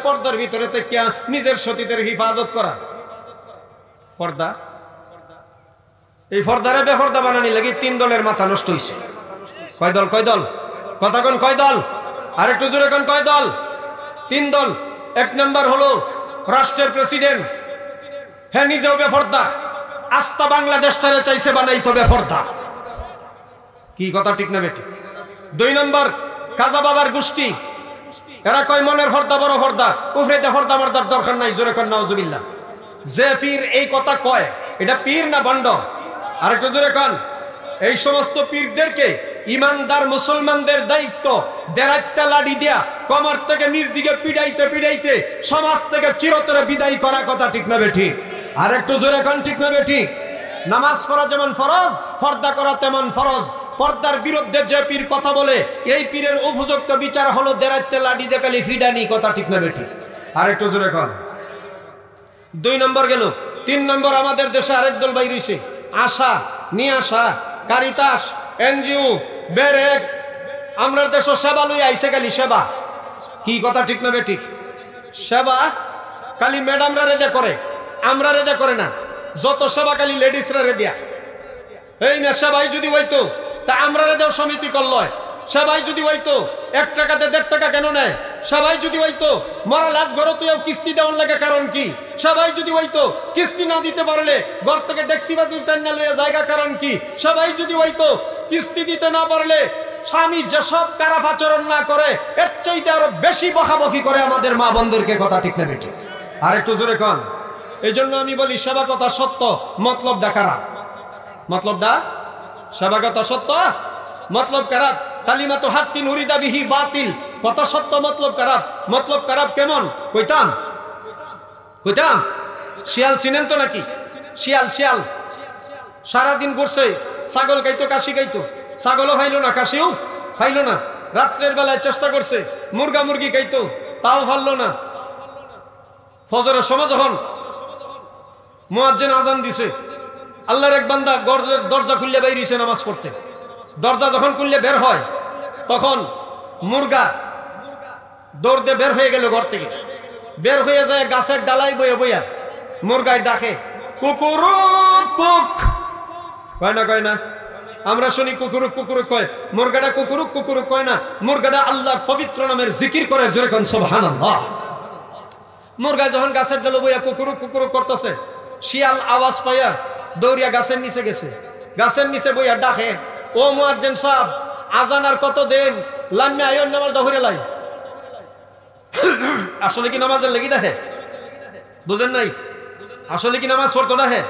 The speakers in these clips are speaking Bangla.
পর্দার ভিতরে থেকে নিজের সতীদের হিফাজত করা পর্দা। এই পর্দারে বেপর্দা বানানি লাগি 3 দলের মাথা নষ্ট হইছে। কয় দল? কয় দল? কথা কোন কয় দল? আরেকটু জোরে কোন কয় দল? 3 দল। 1 নম্বর হলো রাষ্ট্রের প্রেসিডেন্ট, হ্যাঁ নিজেও বেপর্দা, আস্থা বাংলাদেশটারে চাইছে বানাইতো বেপর্দা। কি কথা ঠিক না বেটি? 2 নম্বর কাজা বাবার গোষ্ঠী, এরা কয় মনের পর্দা বড় পর্দা, উফরেতে পর্দা মর্দার দরকার নাই। জোরে কোন নাউজুবিল্লাহ। যে পীর এই কথা কয় এটা পীর না ভণ্ড? আরেকটু জোরে কোন। এই সমস্ত পীরদেরকে ইমানদার মুসলমানদের দায়িত্ব দেরাইতে লাড়ি দিয়া কমর থেকে নিচ দিকে পিড়াইতে পিড়াইতে সমাজ থেকে চিরতরে বিদায় করা। কথা ঠিক না বেঠি? আর একটু জোরে কোন ঠিক না বেঠি? নামাজ পড়া যেমন ফরজ, পর্দা করা তেমন ফরজ। পর্দার বিরুদ্ধে যে পীর কথা বলে এই পীরের উপযুক্ত বিচার হলো দেরাইতে লাড়ি দিয়ে খালি ফিডানি। কথা ঠিক না বেঠি? আর একটু জোরে কোন। 2 নম্বর গেল। 3 নম্বর আমাদের দেশে আরেক দল বাইর হইছে, আশা নিয়ে আসা, কারিতাস, এনজিও, বেরেক। আমরা দেশ সেবা লই আইসে খালি সেবা। কি কথা ঠিক না বেটি? সেবা খালি ম্যাডামরা রেদে করে, আমরা রেদে করে না। যত সেবা খালি লেডিসরা রে দিয়া। এই না সেবাই যদি হইতো তা আমরা রেদেও সমিতি করল। সেবাই যদি হইতো 1 টাকাতে 1.5 টাকা কেন নেয়? সবাই যদি হইতো মরা লাশ ঘর তুইও কিস্তি দেওয়ার লাগে, কারণ কি? সবাই যদি হইতো কিস্তি না দিতে পারলে ঘর থেকে ট্যাক্সি বাতিল টান্না লইয়া জায়গা, কারণ কি? সবাই যদি হইতো কিস্তি দিতে না পারলে স্বামী যেসব খারাপ আচরণ না করে এর চাইতে আরো বেশি বকাবকি করে আমাদের মা বোনদেরকে। কথা ঠিক না বেটি? আর একটু জোরে কন। এই জন্য আমি বলি সেবা কথা সত্য, মতলব দা খারাপ। মতলব দা সেবা কথা সত্য, মতলব খারাপ। কালিমাতু হাক্কিন উরিদা বিহি বাতিল। কত সত্য, মতলব খারাপ। মতলব খারাপ কেমন কইতাম? কইতাম শিয়াল চিনেন তো নাকি? শিয়াল শিয়াল সারাদিন ঘুরছে, ছাগল খাইতো, কাশি খাইতো, ছাগলও খাইলো না, কাশিও খাইলো না। রাত্রের বেলায় চেষ্টা করছে মুরগা মুরগি খাইতো, তাও পারলো না। ফজরের সময় যখন মুয়াজ্জিন আজান দিছে, আল্লাহর এক বান্দা দরজা খুললে বাইর হইছে নামাজ পড়তে। দরজা যখন খুললে বের হয় তখন মুরগা দৌড় দিয়ে বের হয়ে গেল ঘর থেকে। বের হয়ে যায় গাছের ডালাই বইয়া বইয়া মুরগায় ডাকে কুকুরুক কুক। কয় না? কয় না? আমরা শুনি কুকুরুক কুকুরুক কয়, মুরগাটা কুকুরুক কুকুরুক কয় না, মুরগাটা আল্লাহর পবিত্র নামের জিকির করে। জোরে কোন সুবহানাল্লাহ। মুরগা যখন গাছের ডালে বইয়া কুকুরুক কুকুরুক করতেছে, শিয়াল আওয়াজ পাইয়া দৌড়িয়া গাছের নিচে গেছে। গাছের নিচে বইয়া ডাকে, ও মুয়াজ্জিন সাহেব, আজান আর কত দিন? লাম্মে আয়ন নামাজটা হইরে লাই। আসলে কি নামাজের লাগি দেখে? বুঝেন নাই? আসলে কি নামাজ পড়তো দেখে?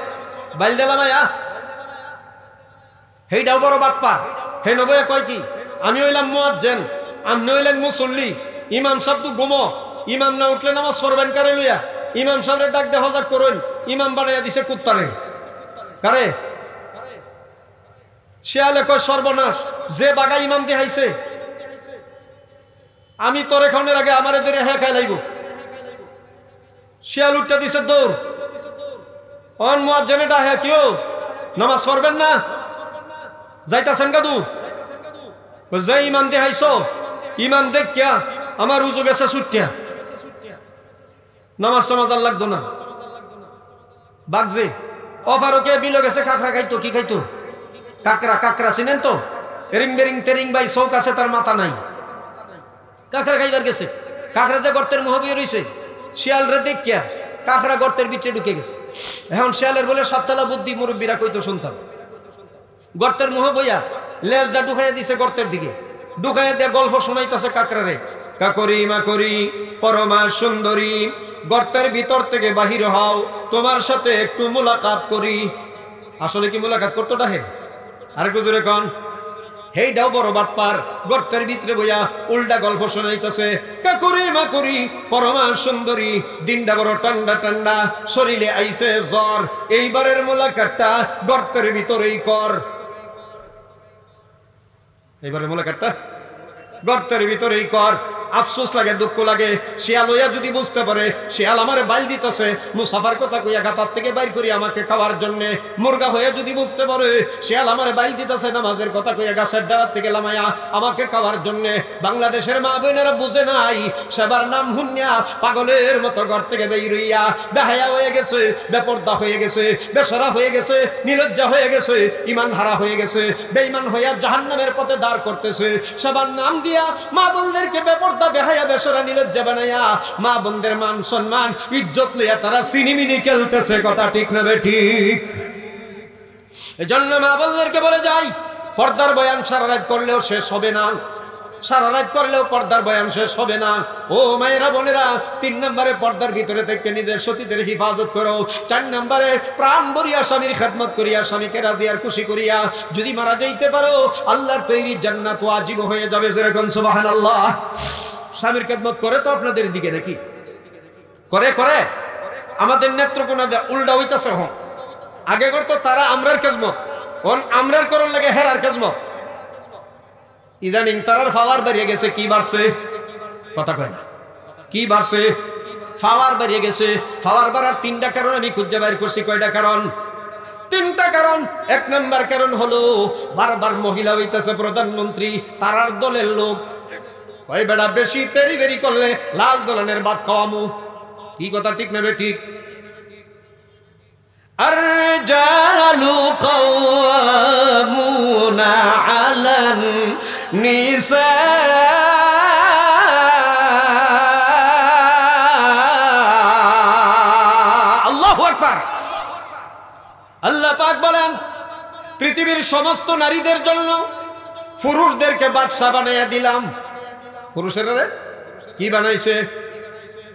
বাইল দিলাম আয়া হেইটাও বড় বাটপা। হে নবয়ে কয় কি, আমি হইলাম মুয়াজ্জিন, আপনি হইলেন মুসল্লি। ইমাম সাহেব তো ঘুমো, ইমাম না উঠলে নামাজ পড়বেন কারে লইয়া? ইমাম সাহেবের ডাক দিয়ে হজাক করুন, ইমাম বানাইয়া দিছে কুত্তারে। কারে? শিয়ালে কয় সর্বনাশ, যে বাগা ইমাম দিয়ে হাইছে, আমি তোরে খাওয়ানোর আগে আমারে ধরে হ্যাঁ খাই লাইব। শিয়াল উঠতে দিছে দৌড়। অন মুয়াজ্জিন এটা হ্যাঁ কিও নামাজ পড়বেন না? যাইতাছেন গাদু? যে ইমাম দিয়ে হাইছো, ইমাম দেখ কিয়া আমার উজু গেছে ছুটিয়া, নামাজ টামাজ আর লাগতো না। বাগজে অফারকে বিলো গেছে কাঁকড়া খাইতো। কি খাইতো? কাঁকড়া। কাঁকড়া চিনেন তো? এরিং বেরিং তেরিং ভাই চৌক আছে, তার মাথা নাই। কাঁকড়া খাইবার গেছে। কাঁকড়া যে গর্তের মুহ বইয়ে রয়েছে, শিয়াল রে দেখিয়া কাঁকড়া গর্তের ভিতরে ঢুকে গেছে। এখন শিয়ালের বলে সাতচালা বুদ্ধি মুরব্বীরা কইতো শুনতাম। গর্তের মুহ বইয়া লেজটা ঢুকাইয়া দিছে গর্তের দিকে, ঢুকাইয়া দিয়ে গল্প শোনাইতেছে কাঁকড়া রে। কাকরি মাকরি পরমা সুন্দরী, গর্তের ভিতর থেকে বাহির হও, তোমার সাথে একটু মুলাকাত করি। আসলে কি মুলাকাত করতো ডাহে? আরেকটু জোরে কন। হেইটাও বড় বাটপার, গর্তের ভিতরে বইয়া উল্টা গল্প শোনাইতেছে। কাকুরি মাকুরি পরমা সুন্দরী, দিনটা বড় ঠান্ডা ঠান্ডা, শরীরে আইছে জ্বর, এইবারের মুলাকাতটা গর্তের ভিতরেই কর। এইবারের মুলাকাতটা গর্তের ভিতরেই কর। আফসোস লাগে, দুঃখ লাগে। শিয়াল হইয়া যদি বুঝতে পারে শিয়াল আমারে বাইল দিতেছে, মুসাফার কথা কইয়া গাতার থেকে বাইর করি আমাকে খাওয়ার জন্য। মুরগা হইয়া যদি বুঝতে পারে শিয়াল আমারে বাইল দিতেছে নামাজের কথা কইয়া গাছের ডালার থেকে লামাইয়া আমাকে খাওয়ার জন্য। বাংলাদেশের মা বোনেরা বুঝে নাই, সেবার নাম হুন্যা পাগলের মতো ঘর থেকে বের হইয়া বেহায়া হয়ে গেছে, বেপর্দা হয়ে গেছে, বেসরা হয়ে গেছে, নিলজ্জা হয়ে গেছে, ইমান হারা হয়ে গেছে, বেঈমান হইয়া জাহান্নামের পথে দাঁড় করতেছে। সেবার নাম দিয়া মা বোনদেরকে বেপর্দা বেহায়া বেসরা নিলজ্জা বানাইয়া মা বোনদের মান সম্মান ইজ্জত লইয়া তারা সিনিমিনি খেলতেছে। কথা ঠিক না বেঠিক? এজন্য মা বোনদেরকে বলে যাই, পর্দার বয়ান সারা রাত করলেও শেষ হবে না, সারা রাত করলেও পর্দার বয়ান শেষ হবে না। ও মায়েরা বোনেরা, 3 নম্বরে পর্দার ভিতরে থেকে নিজের সতীদের হিফাজত করো। 4 নম্বরে প্রাণ ভরিয়া স্বামীর খেদমত করিয়া স্বামীকে রাজি আর খুশি করিয়া যদি মারা যাইতে পারো আল্লাহর তৈরি জান্নাত ওয়াজিব হয়ে যাবে। যেরকম সুবহানাল্লাহ। স্বামীর খেদমত করে তো আপনাদের দিকে নাকি করে করে আমাদের নেত্রকোনা উল্টা হইতাছে। হন আগে করতো তারা আমরার খেদমত, হন আমরার করন লাগে হেরার খেদমত। ইদানিং তারার পাওয়ার বেরিয়ে গেছে। কি বাড়ছে? কথা কয় না। কি বাড়ছে? পাওয়ার বেরিয়ে গেছে। পাওয়ার বাড়ার 3টা কারণ আমি খুঁজে বের করছি। কয়টা কারণ? 3টা কারণ। 1 নম্বর কারণ হলো বারবার মহিলা হইতেছে প্রধানমন্ত্রী, তারার দলের লোক। কয় বেড়া বেশি তেরি বেরি করলে লাল দোলনের ভাত খাওয়ামু। কি কথা ঠিক না ঠিক? আর-রিজালু কাওয়ামুনা আলান নিসা। আল্লাহু আকবার। আল্লাহ পাক বলেন, পৃথিবীর সমস্ত নারীদের জন্য পুরুষদেরকে বাদশা বানাইয়া দিলাম। পুরুষেরা কি বানাইছে?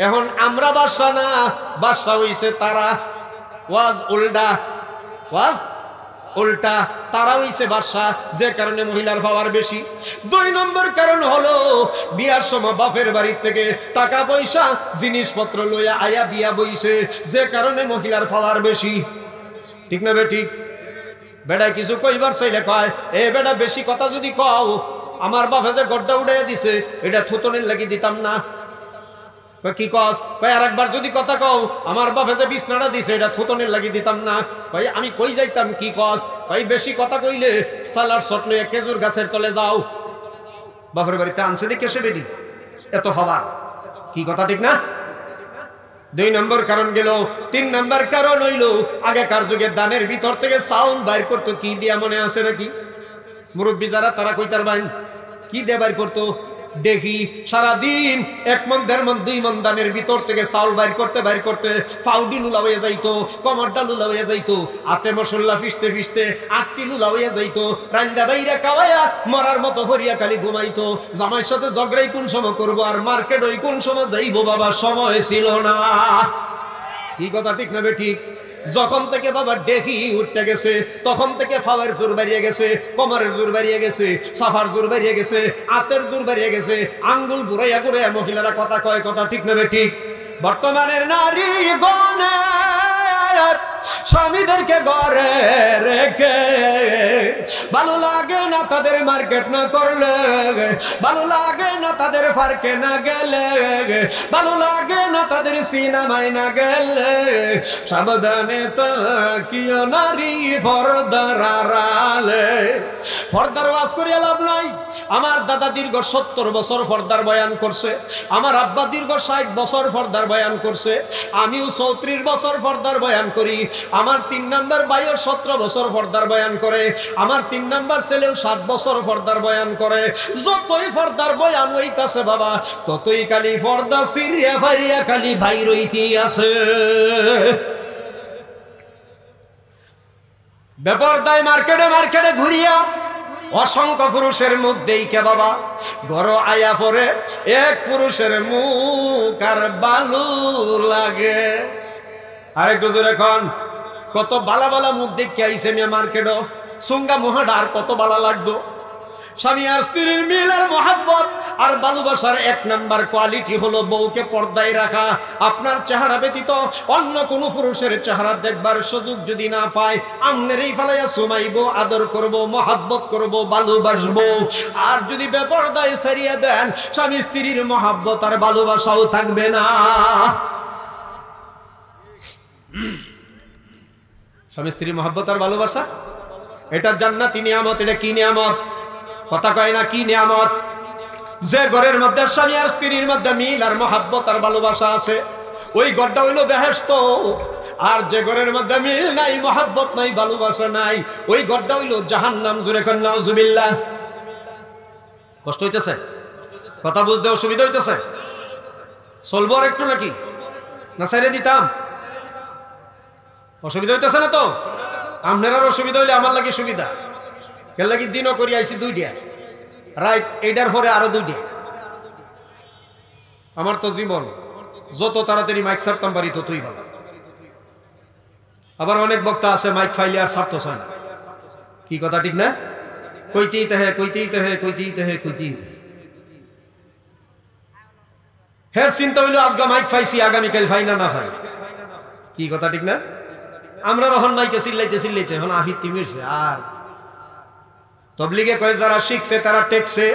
এখন আমরা বাদশা না, বাদশা হইছে তারা। ওয়াজ উল্টা, ওয়াজ উল্টা। তারা হইছে বাদশা, যে কারণে মহিলার পাওয়ার বেশি। 2 নম্বর কারণ হলো বিয়ার সময় বাপের বাড়ি থেকে টাকা পয়সা জিনিসপত্র লইয়া আয়া বিয়া বইছে, যে কারণে মহিলার পাওয়ার বেশি। ঠিক না ঠিক? বেড়া কিছু কইবার চাইলে কয়, এ বেড়া বেশি কথা যদি কও, আমার বাপে যে গড্ডা উড়াইয়া দিছে এটা থুতনের লাগি দিতাম না। কি কস? কয় আরেকবার যদি কথা কও, আমার বাপে যে বিছনাটা দিছে এটা থুতনের লাগি দিতাম না। কয় আমি কই যাইতাম? কি কস? কয় বেশি কথা কইলে সালার শট লইয়া খেজুর গাছের তলে যাও। বাপের বাড়িতে আনছে দেখে সে বেটি এত খাবার। কি কথা ঠিক না? 2 নম্বর কারণ গেল। 3 নম্বর কারণ হইল আগেকার যুগে দানের ভিতর থেকে চাউল বাইর করতো। কি দিয়া মনে আছে নাকি? মুরব্বী যারা তারা কইতার বাইন কি দিয়ে বাইর করতো? দেখি সারাদিন 1 মণ 1.5 মণ 2 মণ দানের ভিতর থেকে চাউল বাইর করতে ফাউডি লুলা হয়ে যাইতো, কমরটা লুলা হয়ে যাইতো, আতে মশলা ফিসতে ফিসতে আটটি লুলা হয়ে যাইতো। রান্দা বাইরা খাওয়াইয়া মরার মতো ভরিয়া খালি ঘুমাইতো। জামাইয়ের সাথে ঝগড়াই কোন সময় করবো আর মার্কেট ওই কোন সময় যাইবো, বাবা সময় ছিল না। কি কথা ঠিক না ঠিক? যখন থেকে বাবা ডেকি উঠতে গেছে তখন থেকে ফাওয়ার জোর বাড়িয়ে গেছে, কোমরের জোর বাড়িয়ে গেছে, সাফার জোর বাড়িয়ে গেছে, আতের জোর বাড়িয়ে গেছে, আঙ্গুল ঘুরাইয়া ঘুরাইয়া মহিলারা কথা কয়। কথা ঠিক না ঠিক? বর্তমানের নারী গণে স্বামীদেরকে ঘরে রেখে ভালো লাগে না তাদের মার্কেট না করলে, ভালো লাগে না তাদের পার্কে না গেলে, ভালো লাগে না তাদের সিনেমায় না গেলে। সাবধানে তাকিও নারী পর্দার আড়ালে। পর্দার ওয়াজ করিয়া লাভ নাই। আমার দাদা দীর্ঘ 70 বছর পর্দার বয়ান করছে, আমার আব্বা দীর্ঘ 60 বছর পর্দার বয়ান করছে, আমিও 34 বছর পর্দার বয়ান করি। আমার 3 নম্বর ভাইও 17 বছর পর্দার বয়ান করে, আমার 3 নম্বর ছেলেও 7 বছর পর্দার বয়ান করে। যতই পর্দার বয়ান হইতাছে বাবা, ততই খালি পর্দা সিরিয়া ফারিয়া খালি ভাই রইতে আছে। বেপরদায় মার্কেটে মার্কেটে ঘুরিয়া অসংখ্য পুরুষের মধ্যেই কে বাবা ঘর আয়া পরে এক পুরুষের মুখ আর ভালো লাগে। আরেকটু জোরে এখন কত বালা বালা মুখ দেখে আইসে মিয়া মার্কেটও, সুঙ্গা মুহাডার কত বালা লাগতো। স্বামী আর স্ত্রীর মিল আর মহাব্বত আর ভালোবাসার এক নাম্বার কোয়ালিটি হলো বউকে পর্দায় রাখা। আপনার চেহারা ব্যতীত অন্য কোন পুরুষের চেহারা দেখবার সুযোগ যদি না পায়, আমনেরই ফালাইয়া সুমাইবো, আদর করব, মহাব্বত করব, ভালোবাসবো। আর যদি বেপরদায় ছাড়িয়ে দেন, স্বামী স্ত্রীর মহাব্বত আর ভালোবাসাও থাকবে না। স্বামী স্ত্রীর মহাব্বত আর ভালোবাসা এটা জান্নাতি নিয়ামত। এটা কি নিয়ামত? কথা কয় না কি নিয়ামত? যে ঘরের মধ্যে স্বামী আর স্ত্রীর মধ্যে মিল আর মহাব্বত আর ভালোবাসা আছে, ওই ঘরটা হইল বেহেশত। আর যে ঘরের মধ্যে মিল নাই, মহাব্বত নাই, ভালোবাসা নাই, ওই ঘরটা হইল জাহান্নাম। জোরে কর নাউজুবিল্লাহ। কষ্ট হইতেছে? কথা বুঝতে অসুবিধা হইতেছে? চলবো আর একটু নাকি, না ছেড়ে দিতাম? অসুবিধা হইতেছে না তো? আপনার অসুবিধা হইলে আমার লাগে সুবিধা। কেন লাগি দিনও করি আইসি 2টা, রাত 8টার পরে আরো 2টা। আমার তো জীবন, যত তাড়াতাড়ি মাইক ছাড়তাম পারি ততই ভালো। আবার অনেক বক্তা আছে মাইক ফাইলে আর ছাড়তে চায় না। কি কথা ঠিক না? কইতেই তো হে, কইতেই তো হে, কইতেই তো হে, কইতেই তো হে। হ্যাঁ, চিন্তা হইলো আজকে মাইক পাইছি, আগামীকাল ফাই না না ফাই। কি কথা ঠিক না? আমরা রহন মাইকে চিল্লাইতে চিল্লাইতে এখন আফিত্তি মিরছে। আর তবলিগে কয় যারা শিখছে তারা টেকছে,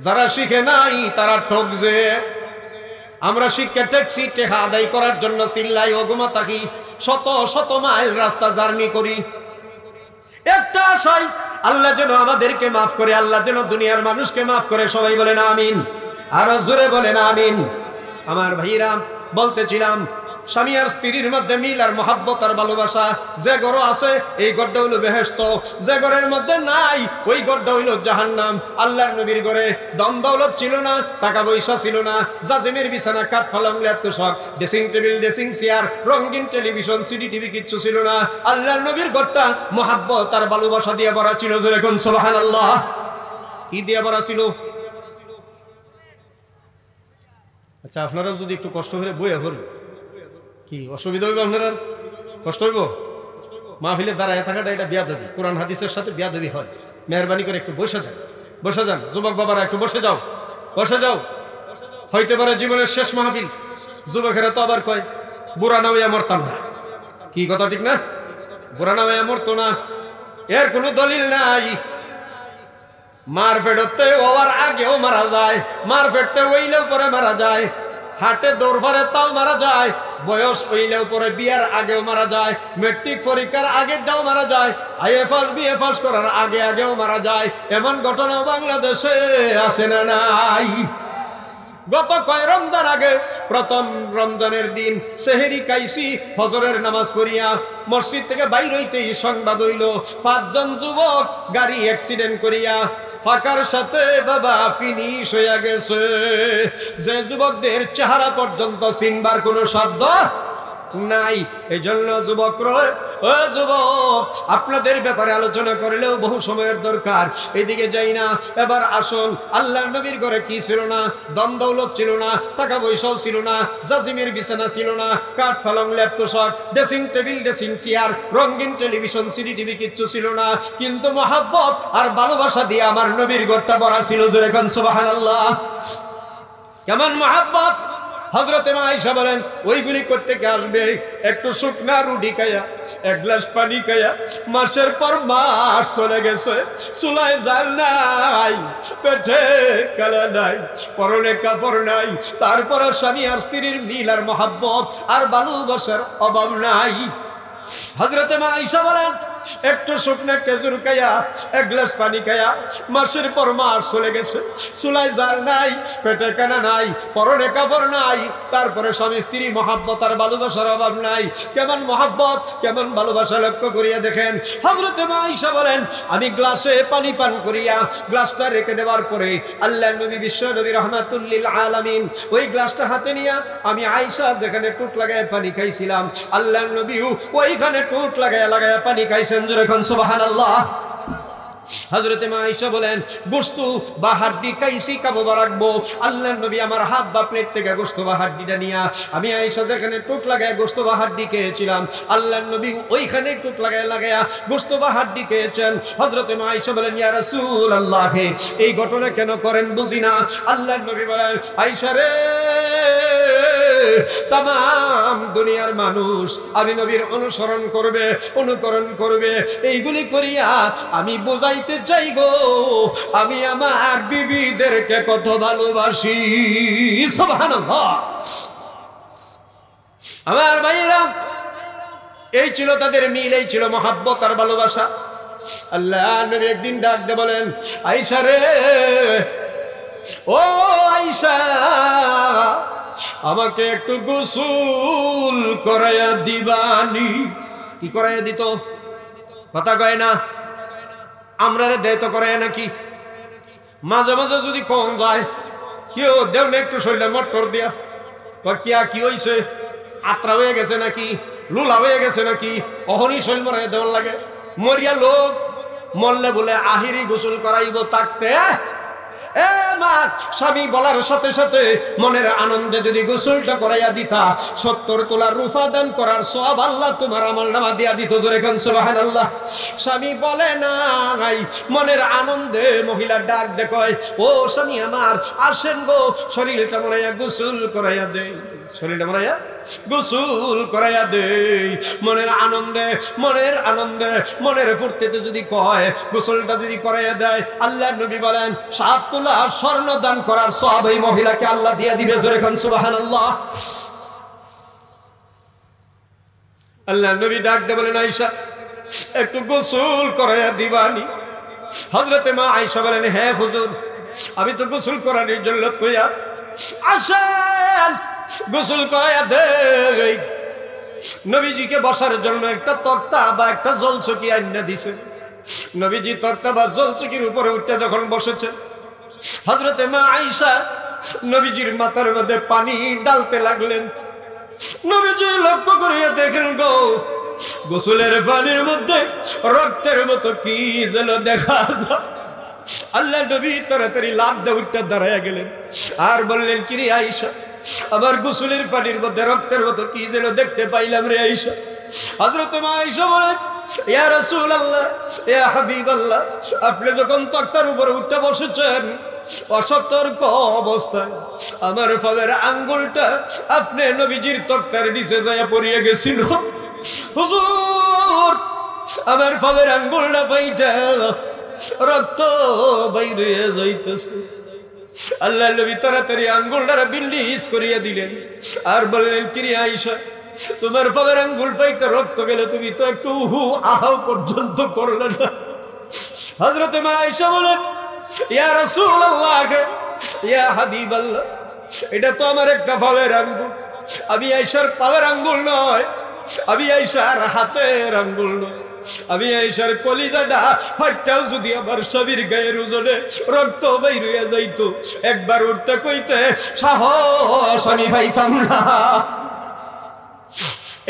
যারা শিখে নাই তারা ঠকছে। আমরা শিক্ষা টেকছি, টেকা আদায় করার জন্য চিল্লাই ওগুমা থাকি, শত শত মাইল রাস্তা জার্নি করি একটা আশায়, আল্লাহ যেন আমাদেরকে মাফ করে, আল্লাহ যেন দুনিয়ার মানুষকে মাফ করে। সবাই বলেন আমিন, আরো জোরে বলেন আমিন। আমার ভাইরা, বলতেছিলাম স্বামী আর স্ত্রীর মধ্যে মিল আর মহাব্বত আর ভালোবাসা যে ঘর আছে, এই ঘরটা হইল বেহেশত। যে ঘরের মধ্যে নাই, ওই ঘরটা হইল জাহান্নাম। আল্লাহর নবীর ঘরে দম দৌলত ছিল না, টাকা পয়সা ছিল না, জাজিমের বিছানা, কাঠ ফালাংলে তোষক, ড্রেসিং টেবিল, ড্রেসিং চেয়ার, রঙিন টেলিভিশন, সিডি টিভি কিচ্ছু ছিল না। আল্লাহর নবীর ঘরটা মহাব্বত আর ভালোবাসা দিয়ে ভরা ছিল। জোরে কোন সুবহানাল্লাহ। কি দিয়ে ভরা ছিল? আচ্ছা, আপনারাও যদি একটু কষ্ট করে বইয়া ভরুন, কি অসুবিধা হইব? আপনার কষ্ট হইব? মাহফিলে দাঁড়ায় থাকাটা এটা বিয়াদবি, কোরআন হাদিসের সাথে বিয়াদবি হয়। মেহরবানি করে একটু বসে যান, বসে যান। যুবক বাবারা একটু বসে যাও, বসে যাও। হইতে পারে জীবনের শেষ মাহফিল। যুবকেরা তো আবার কয় বুড়া না হইয়া মরতাম না। কি কথা ঠিক না? বুড়া না হইয়া মরতো না, এর কোনো দলিল নাই। মার ফেটতে ওর আগেও মারা যায়, মার ফেটতে ওইলেও পরে মারা যায়, হাটে দৌড় ফারে তাও মারা যায়, বয়স হইলেও পরে বিয়ার আগেও মারা যায়, মেট্রিক পরীক্ষার আগে দাও মারা যায়, আইএফএস বিএফএস করার আগে আগেও মারা যায়। এমন ঘটনা বাংলাদেশে আছে না নাই? গত কয় রমজান আগে, প্রথম রমজানের দিন সেহেরি খাইছি, ফজরের নামাজ পড়িয়া মসজিদ থেকে বাইর হইতেই সংবাদ হইল 5 জন যুবক গাড়ি অ্যাক্সিডেন্ট করিয়া ফাঁকার সাথে বাবা ফিনিশ হইয়া গেছে। যে যুবকদের চেহারা পর্যন্ত চিনবার কোনো সাধ্য নাই। এই জন্য যুবক রয়, ও যুবক, আপনাদের ব্যাপারে আলোচনা করলেও বহু সময়ের দরকার, এদিকে যাই না। এবার আসুন, আল্লাহর নবীর ঘরে কি ছিল না? দম দৌলত ছিল না, টাকা পয়সাও ছিল না, জাজিমের বিছানা ছিল না, কাঠ ফালং ল্যাপ তোষক, ড্রেসিং টেবিল, ড্রেসিং চেয়ার, রঙিন টেলিভিশন, সিডি টিভি কিচ্ছু ছিল না। কিন্তু মহাব্বত আর ভালোবাসা দিয়ে আমার নবীর ঘরটা ভরা ছিল। জোরে কোন সুবহানাল্লাহ। কেমন মহাব্বত! হযরতে আয়েশা বলেন, ওইগুলি করতে কে আসবে? একটু শুকনা রুটি খায়া, এক গ্লাস পানি খায়া মাসের পর মাস চলে গেছে, চুলায় জাল নাই, পেটে কালা নাই, পরনে কাপড় নাই, তারপরে স্বামী আর স্ত্রীর মিল আর মহাব্বত আর ভালোবাসার অভাব নাই। হযরতে আয়েশা বলেন, একটু শুকনা খেজুর খায়া, এক গ্লাস পানি খায়া মাসের পর মাস চলে গেছে, চুলায় জাল নাই, পেটে কানা নাই, পরনে কাপড় নাই, তারপরে স্বামী স্ত্রী মহাব্বত আর ভালোবাসার অভাব নাই। কেমন মহাব্বত, কেমন ভালোবাসা লক্ষ্য করিয়া দেখেন। হযরতে আয়েশা বলেন, আমি গ্লাসে পানি পান করিয়া গ্লাসটা রেখে দেওয়ার পরে আল্লাহর নবী বিশ্ব নবী রাহমাতুল লিল আলামিন ওই গ্লাসটা হাতে নিয়া আমি আয়েশা যেখানে টুক লাগায় পানি খাইছিলাম, আল্লাহর নবীও ওইখানে টুক লাগায় লাগায় পানি খাইছেন। জোরে কোন সুবহানাল্লাহ। হযরতে মা আয়েশা বলেন গোশত বা হাড্ডি কাইসি কাবাব রাখবো। আল্লাহর নবী আমার হাত বা প্লেট থেকে গোশত বা হাড্ডিটা নিয়া আমি আয়েশা যেখানে টুক লাগায় গোশত বা হাড্ডি খেয়েছিলাম আল্লাহর নবী ওইখানে টুক লাগায়া গোশত বা হাড্ডি খেয়েছেন। হযরতে মা আয়েশা বলেন ইয়া রাসূলুল্লাহ এই ঘটনা কেন করেন বুঝি না। আল্লাহর নবী বলেন আয়েশা রে তাম দুনিয়ার মানুষ আমি নবীর অনুকরণ করবে এইগুলি করিয়া আমি বোঝাইতে চাই গো আমি আমার বিবিদেরকে কত ভালোবাসি। সুবহানাল্লাহ। আমার ভাইরা এই ছিল তাদের মিল, এই ছিল মহাব্বত আর ভালোবাসা। আল্লাহ নবী একদিন ডাক দিয়ে বলেন আয়েশা রে ও আয়েশা আমাকে একটু গোসল করাইয়া দিবানি। কি করাইয়া দিত? কথা কয় না, আমরা রে দেয় তো করাইয়া নাকি? মাঝে মাঝে যদি কম যায় কেউ দেও না একটু শরীরে মটর দিয়া কিয়া কি হইছে, আত্রা হয়ে গেছে নাকি, লুলা হয়ে গেছে নাকি, অহনি শরীর মরাইয়া দেওয়ার লাগে। মরিয়া লোক মরলে বলে আহিরি গোসল করাইব থাকতে এ মা স্বামী বলার সাথে সাথে মনের আনন্দে যদি গোসলটা করাইয়া দিতা 70 তোলার রূপা দান করার সওয়াব আল্লাহ তোমার আমলনামা দিয়া দিত। জোরে কোন সুবহানাল্লাহ। স্বামী বলে না ভাই মনের আনন্দে মহিলা ডাক দে কয় ও স্বামী আমার আসেন গো শরীরটা মরাইয়া গোসল করাইয়া দেই, শরীরটা মরাইয়া গোসল করাইয়া দেই। মনের আনন্দে মনের ফুর্তিতে যদি কয় গোসলটা যদি করাইয়া দেয় আল্লাহর নবী বলেন 7 তোলা স্বর্ণ দান করার সওয়াব এই মহিলাকে আল্লাহ দিয়ে দিবে। জোরে কোন সুবহানাল্লাহ। আল্লাহর নবী ডাক দিয়ে বলেন আয়েশা একটু গোসল করাইয়া দিবানি। হযরতে মা আয়েশা বলেন হ্যাঁ হুজুর আমি তো গোসল করানোর জন্য তৈয়ার, আসেন গোসল করাইয়া দেই। নবীজিকে বসার জন্য একটা তক্তা বা একটা জলচকি আইনা দিছে। নবীজি তক্তা বা জলচকির উপরে উঠে যখন বসেছে হযরতে মা আয়েশা নবীজির মাথার মধ্যে পানি ঢালতে লাগলেন। নবীজি লক্ষ্য করিয়া দেখেন গো গোসলের পানির মধ্যে রক্তের মতো কি যেন দেখা যায়। আল্লাহ নবী তাড়াতাড়ি লাফ দিয়ে উঠে দাঁড়াইয়া গেলেন আর বললেন কি রে আয়েশা আমার গোসলের পানির মধ্যে রক্তের মতো কি যেন দেখতে পাইলাম রে আয়েশা। হযরতে মা আয়েশা বলেন ইয়া রাসূলুল্লাহ ইয়া হাবিবাল্লাহ আপনি যখন তক্তার উপরে উঠে বসেছেন অসতর্ক অবস্থায় আমার পায়ের আঙ্গুলটা আপনি নবীজির তক্তার নিচে যাইয়া পড়িয়া গেছিল। হুজুর আমার পায়ের আঙ্গুলটা পাইটা রক্ত বাইর হয়ে যাইতেছে। আল্লাহ নবী তাড়াতাড়ি আঙ্গুলটা বিন্ডিস করিয়া দিলেন আর বললেন কি রে আয়েশা তোমার পায়ের আঙ্গুল পাইটা রক্ত গেলে তুমি তো একটু আহাও পর্যন্ত করলে না। হযরতে মা আয়েশা বলেন ইয়া রাসূলুল্লাহ ইয়া হাবিবাল্লাহ এটা তো আমার একটা পায়ের আঙ্গুল, আমি আয়েশার পায়ের আঙ্গুল নয়, আমি আয়েশার হাতের আঙ্গুল নয়, আমি আয়েশার কলিজাটা ফাটটাও যদি আমার স্বামীর গায়ের ওজনে রক্ত বাইর হইয়া যাইতো একবার উঠতে কইতে সাহস আমি পাইতাম না।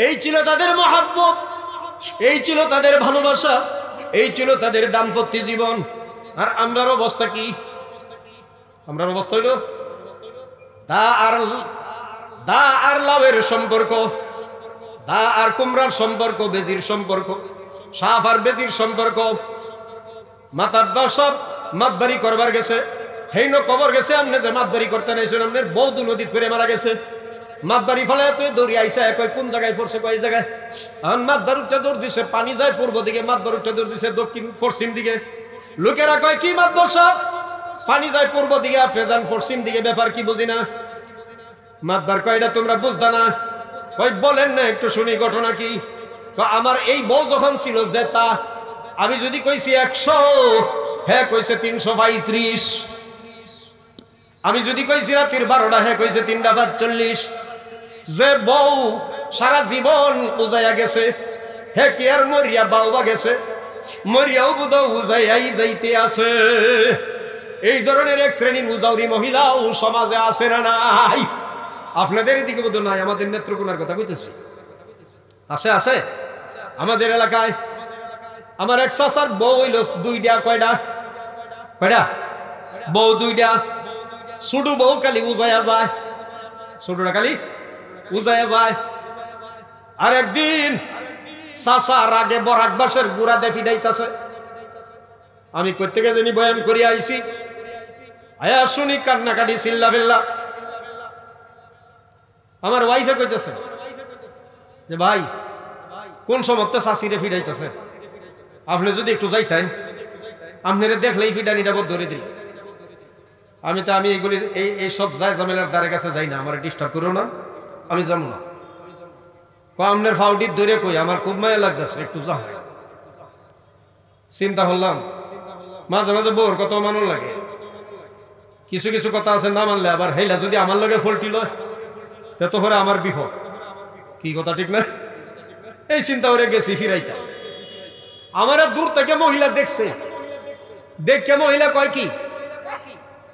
এই ছিল তাদের মহাব্বত, এই ছিল তাদের ভালোবাসা, এই ছিল তাদের দাম্পত্য জীবন। আর আমরার অবস্থা কি? আমরার অবস্থা হইল দা আর লাউয়ের সম্পর্ক, দা আর কুমড়ার সম্পর্ক, বেজির সম্পর্ক, সাপ আর বেজির সম্পর্ক। মাতার দা সব মাতবাড়ি করবার গেছে, হেইন কবর গেছে আপনি যে মাতবাড়ি করতে নাইছেন আপনার বৌদ্ধ নদীত ফিরে মারা গেছে। মাতবাড়ি ফলে তুই দৌড়ি আইসা কয় কোন জায়গায় পড়ছে কয় জায়গায়। এখন মাতবার উঠে দৌড় দিছে, পানি যায় পূর্ব দিকে, মাতবার উঠে দৌড় দিছে দক্ষিণ পশ্চিম দিকে। লোকেরা কয় কি মাতবার সব পানি যায় পূর্ব দিকে আপনি যান পশ্চিম দিকে, ব্যাপার কি বুঝি না। মাতবার কয় এটা তোমরা বুঝতা না। কয় বলেন না একটু শুনি ঘটনা কি। আমার এই বউ যখন ছিল জেতা আমি যদি কইছি 100 হ্যাঁ কইছে 335, আমি যদি কইছি রাতের 12টা হ্যাঁ কইছে 3টা 45। যে বউ সারা জীবন উজাইয়া গেছে হ্যাঁ কি আর মরিয়া বাউবা গেছে, মরিয়াও বুধ উজাইয়াই যাইতে আছে। এই ধরনের এক শ্রেণীর উজাউরি মহিলাও সমাজে আছে না নাই? আপনাদের এদিকে বোধ নাই, আমাদের নেত্রকোনার কথা কইতেছি। আছে আছে আমাদের এলাকায় আমার এক চাচার বউ হইল দুইটা, কয়টা কয়টা বউ? দুইটা। ছোট বউ খালি উজায়া যায়, ছোটটা খালি উজায়া যায়। আর একদিন চাচা রাগে বরাক বাসের গুড়া দিয়ে ফিডাইতেছে। আমি প্রত্যেকে জানি বয়ান করি আইছি, আয়া শুনি কান্নাকাটি চিল্লা ফিল্লা। আমার ওয়াইফে কইতেছে যে ভাই কোন সময় চাষিরে ফিডাইতেছে, আপনি যদি একটু যাইতেন, আপনারা দেখলেই ফিডানিটা বোধ ধরে দিল। আমি এইগুলি এই সব যায় জামেলার দ্বারে কাছে যাই না, আমার ডিস্টার্ব করো না, আমি যাবো না। আপনার ফাউডির ধরে কই আমার খুব মায়া লাগতেছে, একটু যাও। চিন্তা করলাম মাঝে মাঝে বউর কত মানুষ লাগে, কিছু কিছু কথা আছে না মানলে আবার হেলা যদি আমার লগে ফল্টি লয় তো হরে আমার বিপদ। কি কথা ঠিক না? এই চিন্তা করে গেছি ফিরাইতা। আমার দূর থেকে মহিলা দেখছে, দেখে মহিলা কয় কি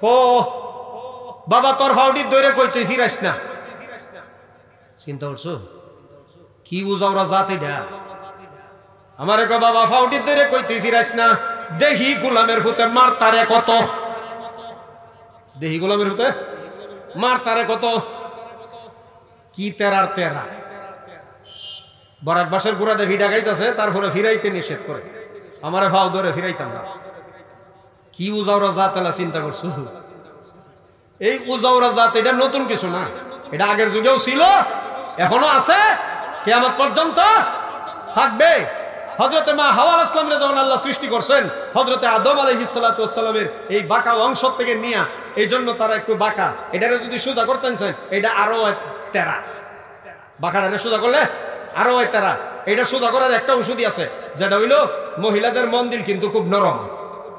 কো বাবা তোর ফাউডির ধরে কই তুই ফিরাইস না। চিন্তা করছো কি উজাওরা জাত এটা? আমার কো বাবা ফাউডির ধরে কই তুই ফিরাইস না, দেখি গোলামের ভূতে মার তারে কত, দেখি গোলামের ভূতে মার তারে কত। কি তেরার তেরা, বরাক বাসের গুড়া দিয়ে ভিডা গাইতেছে, তারপরে ফিরাইতে নিষেধ করে। আমারে ফাও ধরে ফিরাইতাম না। কি উজাওরা জাত এলা চিন্তা করছো? এই উজাওরা জাত এটা নতুন কিছু না, এটা আগের যুগেও ছিল, এখনো আছে, কিয়ামত পর্যন্ত থাকবে। হযরতে মা হাওয়া আলাইহিস সালামের যখন আল্লাহ সৃষ্টি করছেন, হযরতে আদম আলাইহিস সালাতু ওয়াস সালামের এই বাঁকা অংশ থেকে নিয়া, এই জন্য তারা একটু বাঁকা। এটারে যদি সোজা করতেন চান, এটা আরো তেরা। বাঁকাটারে সোজা করলে আরো তেরা। এটা সোজা করার একটা ওষুধই আছে, যেটা হইলো মহিলাদের মন্দির কিন্তু খুব নরম।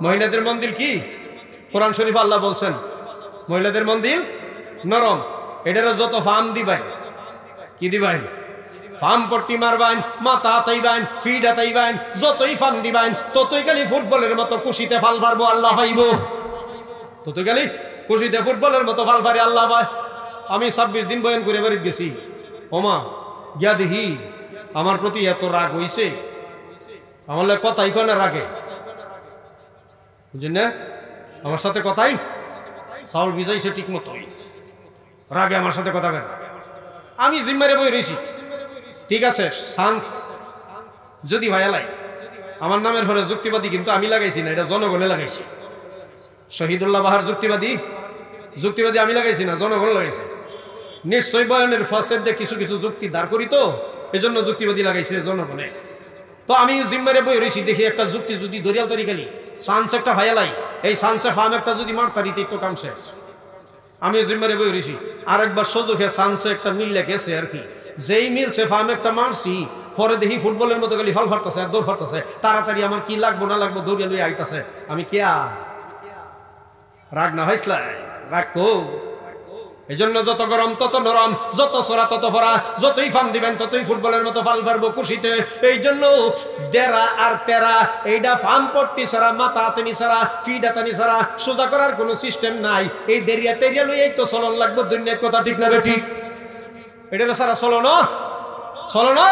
মহিলাদের মন্দির কি? কোরআন শরীফ আল্লাহ বলছেন মহিলাদের মন্দির নরম। এটারে যত ফার্ম দিবেন, কি দিবেন? ফার্ম পট্টি মারবেন, মাথা হাতাইবেন, ফিড হাতাইবেন, যতই ফার্ম দিবেন ততই খালি ফুটবলের মতো খুশিতে ফাল পারবো আল্লাহ পাইব। ততই খালি খুশিতে ফুটবলের মতো ফাল পারে আল্লাহ পায়। আমি 26 দিন বয়ান করে বাড়িতে গেছি, ওমা গিয়া দেখি আমার প্রতি এত রাগ হইছে, আমার কথাই কয় না রাগে, বুঝলেন না? আমার সাথে কথাই চাউল ভিজাইছে ঠিক মতোই, রাগে আমার সাথে কথা কেন? আমি জিম্মারে বই রয়েছি, ঠিক আছে সান্স যদি ভাইয়ালাই আমার নামের ঘরে যুক্তিবাদী, কিন্তু আমি লাগাইছি না, এটা জনগণে লাগাইছি। শহীদুল্লাহ বাহার যুক্তিবাদী আমি লাগাইছি না, জনগণ লাগাইছে। নিশ্চয় বয়ানের ফাঁসের দিয়ে কিছু কিছু যুক্তি দাঁড় করি, তো এই জন্য যুক্তিবাদী লাগাইছে জনগণে। তো আমি জিম্মারে বই রয়েছি, দেখি একটা যুক্তি যদি দরিয়াল তরিকালি সান্স একটা ভাইয়ালাই, এই সান্সে ফার্ম একটা যদি মারতারিতে তো কাম শেষ। আমি জিম্মারে বই রয়েছি, আরেকবার সজুখে সান্সে একটা মিললে গেছে আর কি, যেই মিলছে ফার্ম একটা মারছি, পরে দেখি ফুটবলের মতো গেলি ফল ফারতেছে আর দৌড় ফারতেছে। তাড়াতাড়ি আমার কি লাগবো না লাগবো দৌড়িয়ে লইয়া আইতাছে। আমি কেয়া রাগ না হয়েছিল, রাগ তো এই জন্য যত গরম তত নরম, যত সরা তত ফরা, যতই ফার্ম দিবেন ততই ফুটবলের মতো ফাল ফারবো খুশিতে। এই জন্য দেরা আর তেরা, এইটা ফার্ম পট্টি ছাড়া, মাথা হাতানি ছাড়া, ফিড হাতানি ছাড়া সোজা করার কোনো সিস্টেম নাই। এই দেরিয়া তেরিয়া লই এই তো চলন লাগবো দুনিয়ার কথা, ঠিক না বেঠিক? এটা তো সারা চলো না।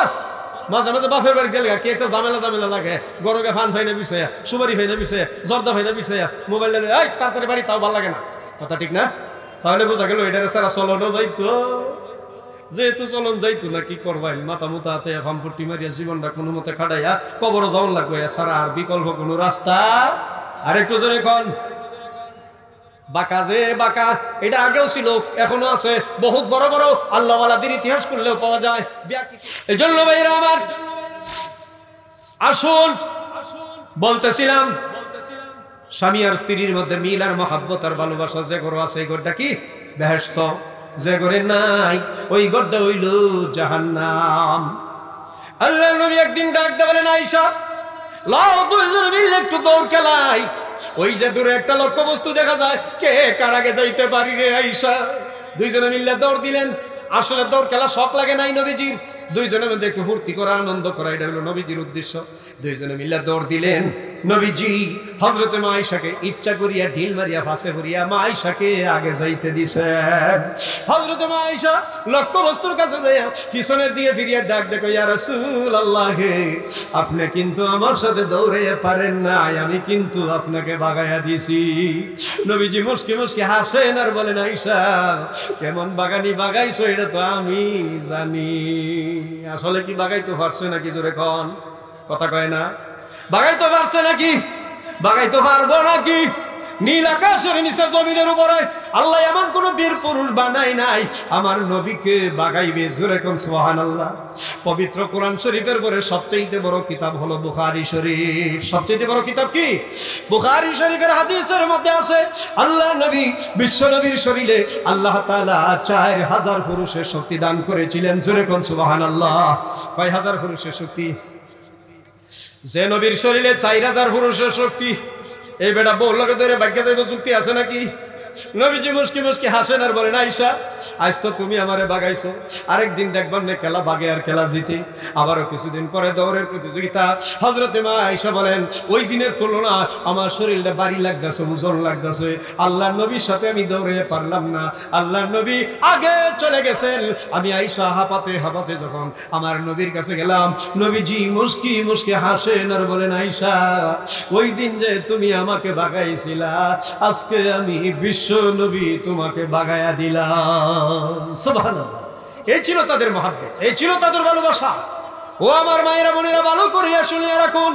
মাঝে মাঝে বাপের বাড়ি গেলে কি একটা ঝামেলা লাগে, গরুকে ফান ফাইনা বিষয়া, সুপারি ফাইনা বিষয়া, জর্দা ফাইনা বিষয়া, মোবাইল এই তাড়াতাড়ি বাড়ি, তাও ভালো লাগে না, কথা ঠিক না? তাহলে বোঝা গেল এটার সারা চলনও যাইতো, যেহেতু চলন যাইতো না, কি করবাই মাথা মুথা হাতে ফামপট্টি মারিয়া জীবনটা কোনো মতে খাটাইয়া কবরও যাওয়ান লাগবে, সারা আর বিকল্প কোনো রাস্তা। আর একটু জোরে কন, বাঁকা যে বাঁকা, এটা আগেও ছিল এখনো আছে, বহুত বড় বড় আল্লাহওয়ালাদের ইতিহাস করলেও পাওয়া যায়। এই জন্য ভাইরা আমার আসুন, বলতেছিলাম স্বামী আর স্ত্রীর মধ্যে মিল আর মহাব্বত আর ভালোবাসা যে ঘর আছে, এই ঘরটা কি বেহেশত, যে ঘরে নাই ওই ঘরটা হইল জাহান্নাম। আল্লাহ নবী একদিন ডাকতে বলেন, আয়েশা লাও দুইজন মিলে একটু দৌড় খেলাই, ওই যে দূরে একটা লক্ষ্য বস্তু দেখা যায়, কে কার আগে যাইতে পারি রে আয়েশা। দুইজনে মিলে দৌড় দিলেন। আসলে দৌড় খেলা শখ লাগে নাই নবীজির, দুইজনের মধ্যে একটু ফুর্তি করা, আনন্দ করা, এটা হলো নবীজির উদ্দেশ্য। দুইজনে মিলে দৌড় দিলেন। নবীজি হযরতে মা আয়েশাকে ইচ্ছা করিয়া ঢিল মারিয়া ফাঁসে ভরিয়া মা আয়েশাকে আগে যাইতে দিছেন। হযরতে মা আয়েশা লক্ষ্য বস্তুর কাছে যাইয়া পিছনের দিকে ফিরিয়া ডাক দেখো, ইয়া রাসূলুল্লাহ, আপনি কিন্তু আমার সাথে দৌড়াইয়া পারেন নাই, আমি কিন্তু আপনাকে বাগাইয়া দিছি। নবীজি মুস্কি মুস্কি হাসেন আর বলেন, আয়েশা কেমন বাগানি বাগাইছো এটা তো আমি জানি। আসলে কি বাগাইতে পারছে নাকি? জোরে কোন, কথা কয় না। বাগাইতে পারছে নাকি? বাগাইতে পারবো নাকি? নীল আকাশের নিচে জমিনের উপরে আল্লাহ এমন কোন বীর পুরুষ বানাই নাই আমার নবীকে বাগাইবে। জোরে কোন সুবহানাল্লাহ। পবিত্র কোরআন শরীফের পরে সবচেয়ে বড় কিতাব হলো বুখারী শরীফ। সবচেয়ে বড় কিতাব কি? বুখারী শরীফের হাদিসের মধ্যে আছে আল্লাহ নবী বিশ্ব নবীর শরীরে আল্লাহ তাআলা 4000 পুরুষের শক্তি দান করেছিলেন। জোরে কোন সুবহানাল্লাহ। কয় হাজার পুরুষের শক্তি? যে নবীর শরীরে 4000 পুরুষের শক্তি, এই বেটা বউ লোকে ধরে ভাগ্য দেব যুক্তি আছে নাকি? নবীজি মুস্কি মুস্কি হাসেন আর বলেন, আয়েশা আজ তো তুমি আমারে বাগাইছো, আরেকদিন দেখবেন না খেলা বাগে আর খেলা জিতে, আবারও কিছুদিন পরে দৌড়ের প্রতিযোগিতা। হযরতে মা আয়েশা বলেন, ওই দিনের তুলনা আমার শরীরটা ভারী লাগতেছে, ওজন লাগতেছে, আল্লাহর নবীর সাথে আমি দৌড়ে পারলাম না। আল্লাহর নবী আগে চলে গেছেন, আমি আয়েশা হাঁপাতে হাঁপাতে যখন আমার নবীর কাছে গেলাম, নবীজি মুস্কি মুস্কি হাসেন আর বলেন, আয়েশা ওই দিন যে তুমি আমাকে বাগাইছিলা, আজকে আমি বিশ্ব নবী তোমাকে বাগায়া দিলাম। সুবহানাল্লাহ। এই ছিল তাদের মহব্বত, এই ছিল তাদের ভালোবাসা। ও আমার মায়েরা বোনেরা, ভালো করিয়া শুনিয়া রাখুন,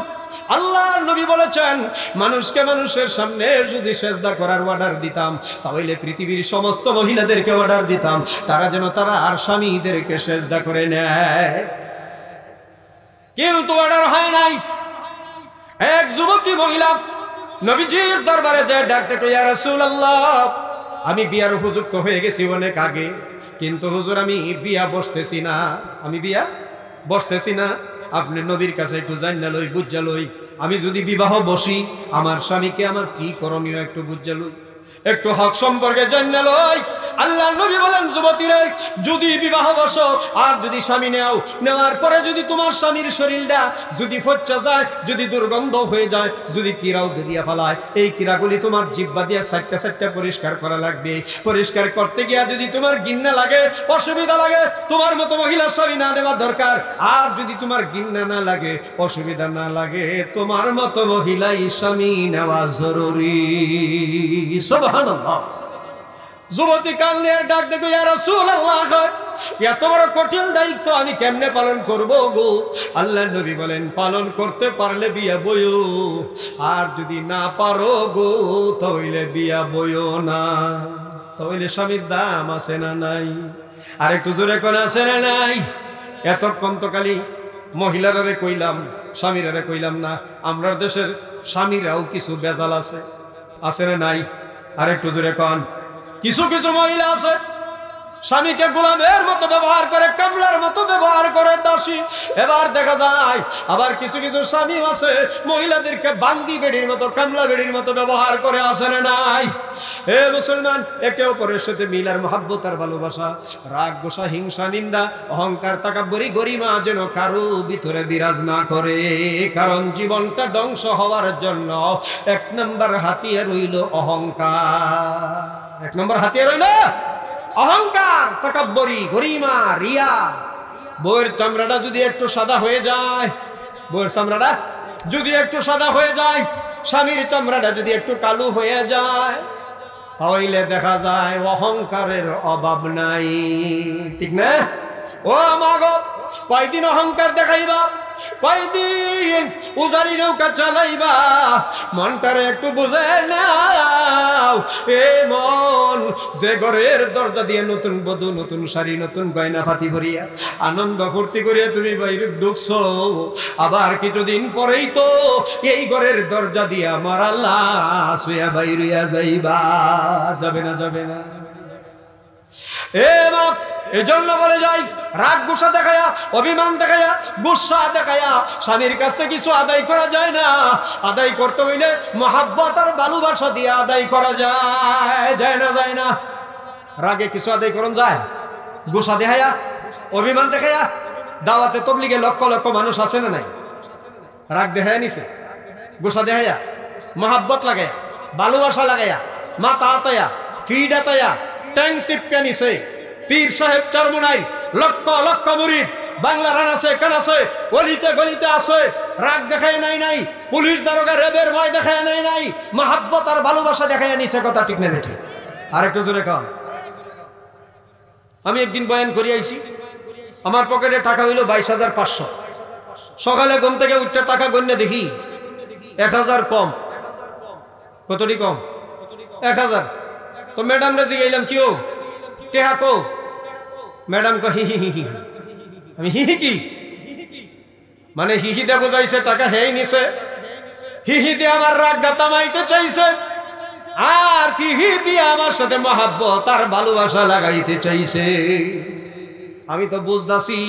আল্লাহর নবী বলেছেন, মানুষকে মানুষের সামনে যদি সেজদা করার অর্ডার দিতাম, তাহলে পৃথিবীর সমস্ত মহিলাদেরকে অর্ডার দিতাম তারা যেন তারা আর স্বামীদেরকে সেজদা করে নেয়। কিন্তু অর্ডার হয় নাই। এক যুবতী মহিলা নবীজির দরবারে যায় ডাকতে, ইয়া রাসূলুল্লাহ, আমি বিয়ার উপযুক্ত হয়ে গেছি অনেক আগে, কিন্তু হুজুর আমি বিয়া বসতেছি না, আমি বিয়া বসতেছি না, আপনি নবীর কাছে একটু জানিয়ে লই, বুঝা লই, আমি যদি বিবাহ বসি আমার স্বামীকে আমার কি করণীয় একটু বুঝা লই, একটু হক সম্পর্কে জানিয়ে লই। আল্লাহ নবী বলেন, যুবতীরে যদি বিবাহ বসো আর যদি স্বামী নেও, নেওয়ার পরে যদি তোমার স্বামীর শরীরটা যদি ফচ্চা যায়, যদি দুর্গন্ধ হয়ে যায়, যদি কিরাও দরিয়া ফেলায়, এই কিরাগুলি তোমার জিহ্বা দিয়ে চারটা চারটা পরিষ্কার করা লাগবে। পরিষ্কার করতে গিয়া যদি তোমার গিন্না লাগে, অসুবিধা লাগে, তোমার মতো মহিলার স্বামী না নেওয়া দরকার। আর যদি তোমার গিন্না না লাগে, অসুবিধা না লাগে, তোমার মতো মহিলাই স্বামী নেওয়া জরুরি। সুবহানাল্লাহ। যুবতী কান্নে ডাক দেখো, ইয়া রাসূলুল্লাহ, এত বড় কঠিন দায়িত্ব আমি কেমনে পালন করব গো? আল্লাহর নবী বলেন, পালন করতে পারলে বিয়া বইও, আর যদি না পারো গো তাহলে বিয়া বইও না। তাহলে স্বামীর দাম আছে না নাই? আর একটু জোরে কোন আছে না নাই? এতক্ষণ তো খালি মহিলারে কইলাম, স্বামীরারে কইলাম না। আমরা দেশের স্বামীরাও কিছু বেজাল আছে, আছে না নাই? আর একটু জোরে কোন। কিছু কিছু মহিলা আছে স্বামীকে গোলামের মতো ব্যবহার করে, কামলার মতো ব্যবহার করে, দাসী। এবার দেখা যায় আবার কিছু কিছু স্বামী আছে মহিলাদেরকে বান্দি বেড়ির মতো, কামলা বেড়ির মতো ব্যবহার করে, আসে না নাই? এ মুসলমান, একে অপরের সাথে মিলার মহাব্বত আর ভালোবাসা, রাগ গোসা, হিংসা, নিন্দা, অহংকার, তাকাব্বুরি, গরিমা যেন কারো ভিতরে বিরাজ না করে। কারণ জীবনটা ধ্বংস হওয়ার জন্য এক নম্বর হাতিয়ার হইল অহংকার। এক নম্বর হাতিয়ার হইল অহংকার, তাকাব্বুরি, গরিমা, রিয়া। বউয়ের চামড়াটা যদি একটু সাদা হয়ে যায়, বউয়ের চামড়াটা যদি একটু সাদা হয়ে যায়, স্বামীর চামড়াটা যদি একটু কালো হয়ে যায়, তাহলে দেখা যায় অহংকারের অভাব নাই। ঠিক না? ও মাগো, কয়দিন অহংকার দেখাইবা, কয়দিন উজারি নৌকা চালাইবা, মনটারে একটু বুঝে নাও। এ মন, যে ঘরের দরজা দিয়ে নতুন বধূ, নতুন শাড়ি, নতুন গয়না ফাতি ভরিয়া আনন্দ ফুর্তি করিয়া তুমি বাইরে ঢুকছো, আবার কিছুদিন পরেই তো এই ঘরের দরজা দিয়া আমার আল্লাহ শুয়া বাইরিয়া যাইবা। যাবে না? যাবে না? এ মা, এজন্য বলে যাই, রাগ গুসা দেখায়া, অভিমান দেখায়া, গুসা দেখায়া স্বামীর কাছ থেকে কিছু আদায় করা যায় না। আদায় করতে হইলে মহাব্বত আর ভালোবাসা দিয়ে আদায় করা যায়। যায় না? যায় না? রাগে কিছু আদায় করুন যায়? গুসা দেখায়া, অভিমান দেখায়া, দাওয়াতে তবলিগে লক্ষ লক্ষ মানুষ আছে না নাই? রাগ দেখায় নিছে, গোসা দেখাইয়া, মহাব্বত লাগাইয়া, ভালোবাসা লাগাইয়া, মাথা আতায়া, ফিড আতায়া, ট্যাং টিপকে নিছে। পীর সাহেব চরমনাই লক্ষ লক্ষ মুরিদ বাংলা রান আছে, কান আছে, গলিতে গলিতে আছে। রাগ দেখায় নাই, পুলিশ দারোগা রেবের ভয় দেখায় নাই, মহাব্বত আর ভালোবাসা দেখায় নিছে। কথা ঠিক না বেঠি? আরেকটু জোরে কম। আমি একদিন বয়ান করি আইছি, আমার পকেটে টাকা হইল 22,500। সকালে ঘুম থেকে উঠতে টাকা গণ্য দেখি 1,000 কম। কতটি কম? 1,000। তো ম্যাডাম রে জিগাইলাম, কি ও টেহা কো? ম্যাডাম কো হি হি হি হি। আমি হি হি কি মানে? হিহি দে বোঝাইছে টাকা হেই নিছে, হিহি দিয়ে আমার রাগটা তামাইতে চাইছে, আর হিহি দিয়ে আমার সাথে মহাব্বত আর ভালোবাসা লাগাইতে চাইছে। আমি তো বুঝদাছি,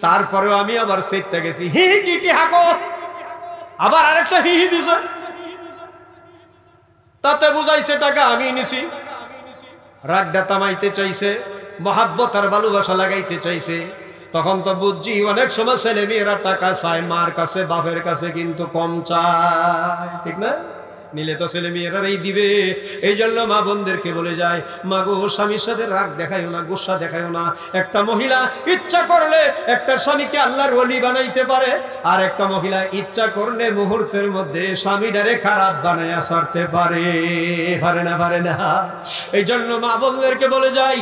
তারপরেও আমি আবার সেটটা গেছি, হিহি কি টেহা কো, আবার আরেকটা হিহি দিছে। তাতে বুঝাইছে টাকা আমি নিছি, রাগটা তামাইতে চাইছে, মহাব্বত আর ভালোবাসা লাগাইতে চাইছে। তখন তো বুঝছি অনেক সময় ছেলে মেয়েরা টাকা চায় মার কাছে, বাপের কাছে, কিন্তু কম চায়। ঠিক না? নিলে তো ছেলে মেয়েরাই দিবে। এই জন্য মা বোনদেরকে বলে যায়, মা গো, স্বামীর সাথে রাগ দেখায়ও না, গুসা দেখায়ও না। একটা মহিলা ইচ্ছা করলে একটা স্বামীকে আল্লাহর ওলি বানাইতে পারে, আর একটা মহিলা ইচ্ছা করলে মুহূর্তের মধ্যে স্বামীটারে খারাপ বানাইয়া ছাড়তে পারে। পারে না? পারে না? এই জন্য মা বোনদেরকে বলে যাই,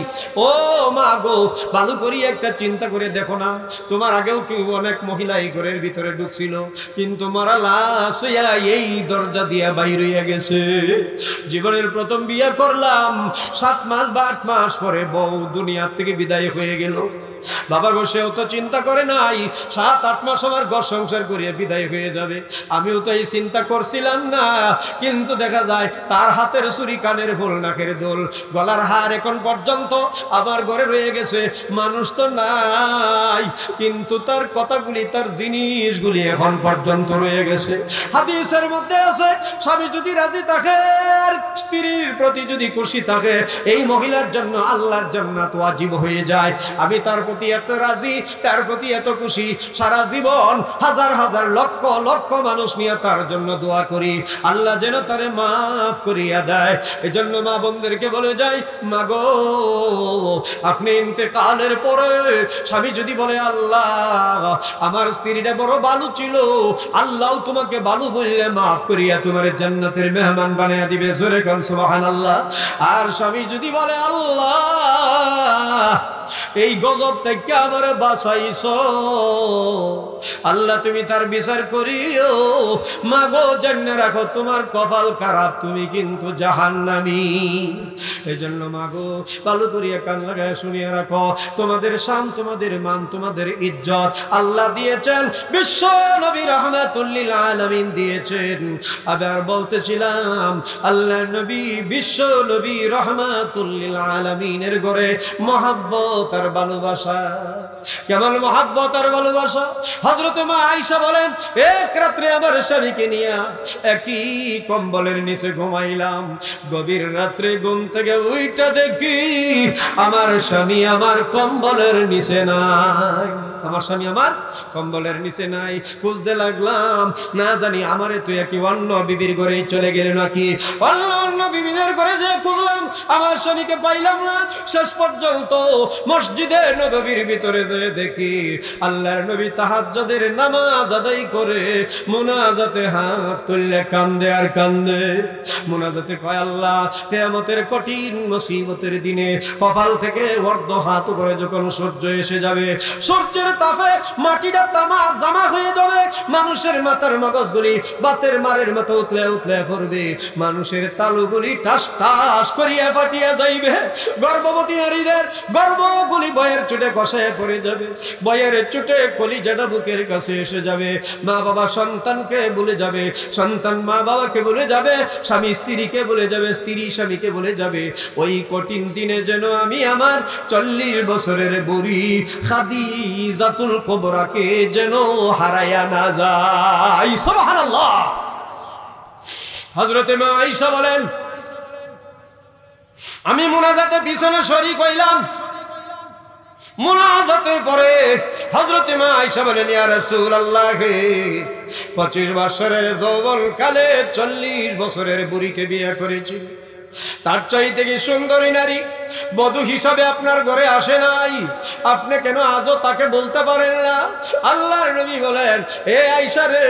ও মা গো, ভালো করি একটা চিন্তা করে দেখো না, তোমার আগেও কি অনেক মহিলা এই ঘরের ভিতরে ঢুকছিল, কিন্তু মারা লাশ হইয়া এই দরজা দিয়া বাইরে রইয়া গেছে। জীবনের প্রথম বিয়ে করলাম, 7 মাস বা 8 মাস পরে বউ দুনিয়ার থেকে বিদায় হয়ে গেল। বাবা গো, সেও তো চিন্তা করে নাই 7-8 মাস আমার ঘর সংসার করিয়া বিদায় হয়ে যাবে। আমিও তো এই চিন্তা করছিলাম না, কিন্তু দেখা যায় তার হাতের চুরি, কানের ফুল, নাকের দোল, গলার হার এখন পর্যন্ত আমার ঘরে রয়ে গেছে। মানুষ তো নাই, কিন্তু তার কথাগুলি, তার জিনিসগুলি এখন পর্যন্ত রয়ে গেছে। হাদিসের মধ্যে আছে, স্বামী যদি রাজি থাকে, স্ত্রীর প্রতি যদি খুশি থাকে, এই মহিলার জন্য আল্লাহর জান্নাত ওয়াজিব হয়ে যায়। আমি তার প্রতি এত রাজি, তার প্রতি এত খুশি, সারা জীবন হাজার হাজার লক্ষ লক্ষ মানুষ নিয়ে তার জন্য দোয়া করি, আল্লাহ যেন তারে মাফ করিয়া দেয়। এজন্য মা বোনদেরকে বলে যাই, মা গো, আপনি ইন্তেকালের পরে স্বামী যদি বলে, আল্লাহ আমার স্ত্রীটা বড় ভালো ছিল, আল্লাহ তোমাকে ভালো বললে মাফ করিয়া তোমার জান্নাতের মেহমান বানাইয়া দিবে। জোরে কোন সুবহানাল্লাহ। আর স্বামী যদি বলে, আল্লাহ এই গজব থেকে আমার বাঁচাইছো, আল্লাহ তুমি তার বিচার করিও, মা গো জেনে রাখো তোমার কপাল খারাপ, তুমি কিন্তু জাহান্নামী। এই জন্য মা গো, ভালো করিয়া কান লাগায় শুনিয়ে রাখো, তোমাদের শান, তোমাদের মান, তোমাদের ইজ্জত আল্লাহ দিয়েছেন, বিশ্ব নবী রাহমাতুল লিল আলামিন দিয়েছেন। আবার বলতেছিলাম, আল্লাহ নবী, বিশ্ব নবী রাহমাতুল লিল আলামিনের ঘরে মহব্বত আর ভালোবাসা। কেমন মহব্বত আর ভালোবাসা! হযরতে মা আয়েশা বলেন, এক রাত্রে আমার স্বামীকে নিয়ে একই কম্বলের নিচে ঘুমাইলাম। গভীর রাত্রে ঘুম থেকে উইটা দেখি আমার স্বামী আমার কম্বলের নিচে নাই। আমার স্বামী আমার কম্বলের নিচে নাই। খুঁজতে লাগলাম, না জানি আমারে তুই কি অন্য বিবির ঘরে চলে গেলে নাকি। অন্য বিবিদের ঘরে যে খুঁজলাম, আমার স্বামীকে পাইলাম না। শেষ পর্যন্ত মসজিদে নববীর ভিতরে যে দেখি আল্লাহর নবী তাহাজ্জুদের নামাজ আদায় করে মুনাজাতে হাত তুললে কান্দে আর কান্দে। মুনাজাতে কয়, আল্লাহ কিয়ামতের কঠিন মুসিবতের দিনে কপাল থেকে অর্ধ হাত উপরে যখন সূর্য এসে যাবে, সূর্যের তাপে মাটিটা তামা জামা হয়ে যাবে, মানুষের মাথার মগজগুলি বাতের মারের মতো উতলে উতলে পড়বে, মানুষের তালুগুলি টাস টাস করিয়া ফাটিয়া যাইবে, গর্ভবতী নারীদের গর্ভগুলি বয়ের চুটে কষায় পড়ে যাবে, বয়ের চুটে কলিজাটা বুকের কাছে এসে যাবে, মা বাবা সন্তানকে ভুলে যাবে, সন্তান মা বাবাকে ভুলে যাবে, স্বামী স্ত্রীকে ভুলে যাবে, স্ত্রী স্বামীকে ভুলে যাবে। ওই কঠিন দিনে যেন আমি আমার 40 বছরের বুড়ি খাদিজাতুল কুবরাকে যেন হারায়া না যাই। সুবহানাল্লাহ। হযরতে মা আয়েশা বলেন, আমি মুনাজাতে পিছনে শরীক হইলাম। মুনাজাতের পরে হযরত মা আয়েশা বলেন, ইয়া রাসূলুল্লাহ, 25 বছরের যৌবনকালে 40 বছরের বুড়িকে বিয়ে করেছি। তার চাইতে কি সুন্দরী নারী বধূ হিসাবে আপনার ঘরে আসে নাই? আপনি কেন আজও তাকে বলতে পারেন না? আল্লাহর নবী বলেন, এ আয়েশা রে,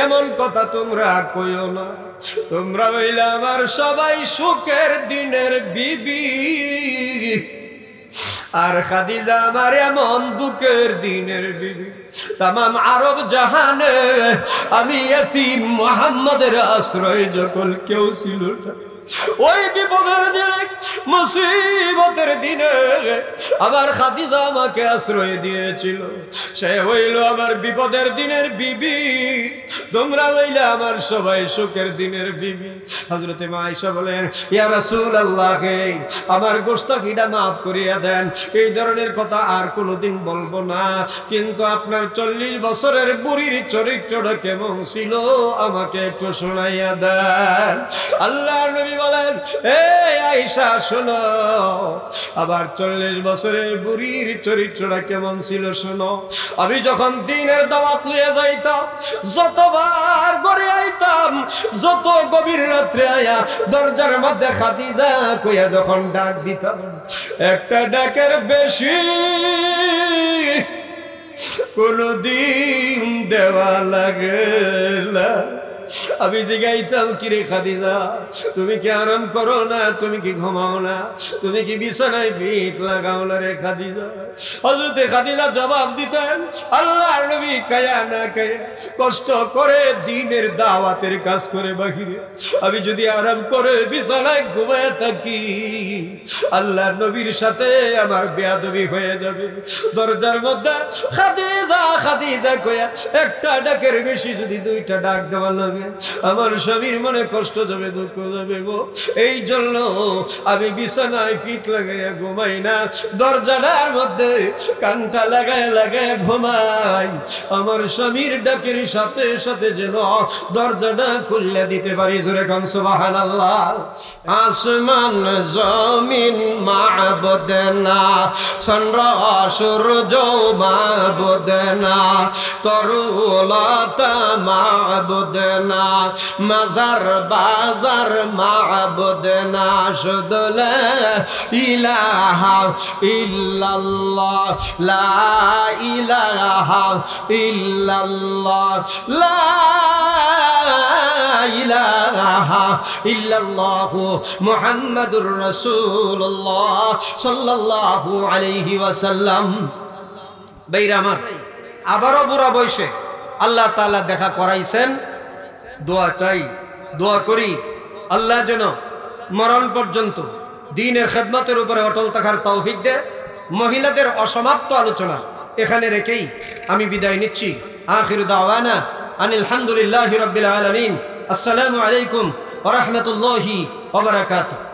এমন কথা তোমরা কইও না। তোমরা হইলে আমার সবাই সুখের দিনের বিবি, আর খাদিজা আমার এমন দুঃখের দিনের বিবি। তামাম আরব জাহানে আমি এতিম মুহাম্মাদের আশ্রয় যখন কেউ ছিল না, ওই বিপদের দিনে, মুসিবতের দিনে আমার খাদিজা আমাকে আশ্রয় দিয়েছিল। সে হইল আমার বিপদের দিনের বিবি, তোমরা হইলে আমার সবাই সুখের দিনের বিবি। হযরতে মা আয়েশা বলেন, ইয়া রাসূলুল্লাহ, আমার গোস্তাখিটা মাফ করিয়া দেন, এই ধরনের কথা আর কোনোদিন বলবো না। কিন্তু আপনার 40 বছরের বুড়ির চরিত্রটা কেমন ছিল আমাকে একটু শোনাইয়া দেন। আল্লাহর নবী বলেন, এই আয়েশা শোনো, আবার 40 বছরের বুড়ির চরিত্রটা কেমন ছিল শোনো। আমি যখন দিনের দাওয়াত লইয়া যাইতাম, যতবার ঘরে আইতাম, যত গভীর রাত্রে আয়া দরজার মধ্যে খাদিজা কইয়া যখন ডাক দিতাম, একটা ডাকের বেশি কোনদিন দেওয়া লাগে না। আমি জিগাইতাম, কিরে খাদিজা, তুমি কি আরাম করো না? তুমি কি ঘুমাও না? তুমি কি বিছানায় ফিট লাগাও না রে খাদিজা? হযরতে খাদিজা জবাব দিতেন, আল্লাহর নবী কায়া না কায়া কষ্ট করে দিনের দাওয়াতের কাজ করে বাহিরে আমি যদি আরাম করে বিছানায় ঘুমায় থাকি, আল্লাহর নবীর সাথে আমার বেয়াদবি হয়ে যাবে। দরজার মধ্যে খাদিজা খাদিজা কয়া একটা ডাকের বেশি যদি 2টা ডাক দেওয়া লাগে, আমার স্বামীর মনে কষ্ট যাবে, দুঃখ যাবে গো। এই জন্য আমি বিছানায় পিঠ লাগাইয়া ঘুমাই না, দরজাটার মধ্যে কানটা লাগায় লাগায় ঘুমাই, আমার স্বামীর ডাকের সাথে সাথে যেন দরজাটা খুলে দিতে পারি। জোরে কান সুবহানাল্লাহ। আসমান জমিন মাবুদ না, চন্দ্র সূর্য মাবুদ না, তরুলতা মাবুদ না, মাজার বাজার মাবুদ না, শুধু লা ইলাহা ইল্লাল্লাহ, লা ইলাহা ইল্লাল্লাহ, লা ইলাহা ইল্লাল্লাহ মুহাম্মাদুর রাসূলুল্লাহ সাল্লাল্লাহু আলাইহি ওয়াসাল্লাম। ভাইরা আমার, আবারও বুড়া বয়সে আল্লাহ তাআলা দেখা করাইছেন। দোয়া চাই, দোয়া করি আল্লাহ যেন মরণ পর্যন্ত দ্বীনের খেদমতের উপরে অটল থাকার তৌফিক দেয়। মহিলাদের অসমাপ্ত আলোচনা এখানে রেখেই আমি বিদায় নিচ্ছি। আখিরু দাওয়ানা আনিল হামদুলিল্লাহি রাব্বিল আলামিন। আসসালামু আলাইকুম ওয়া রাহমাতুল্লাহি ওয়া বারাকাতুহু।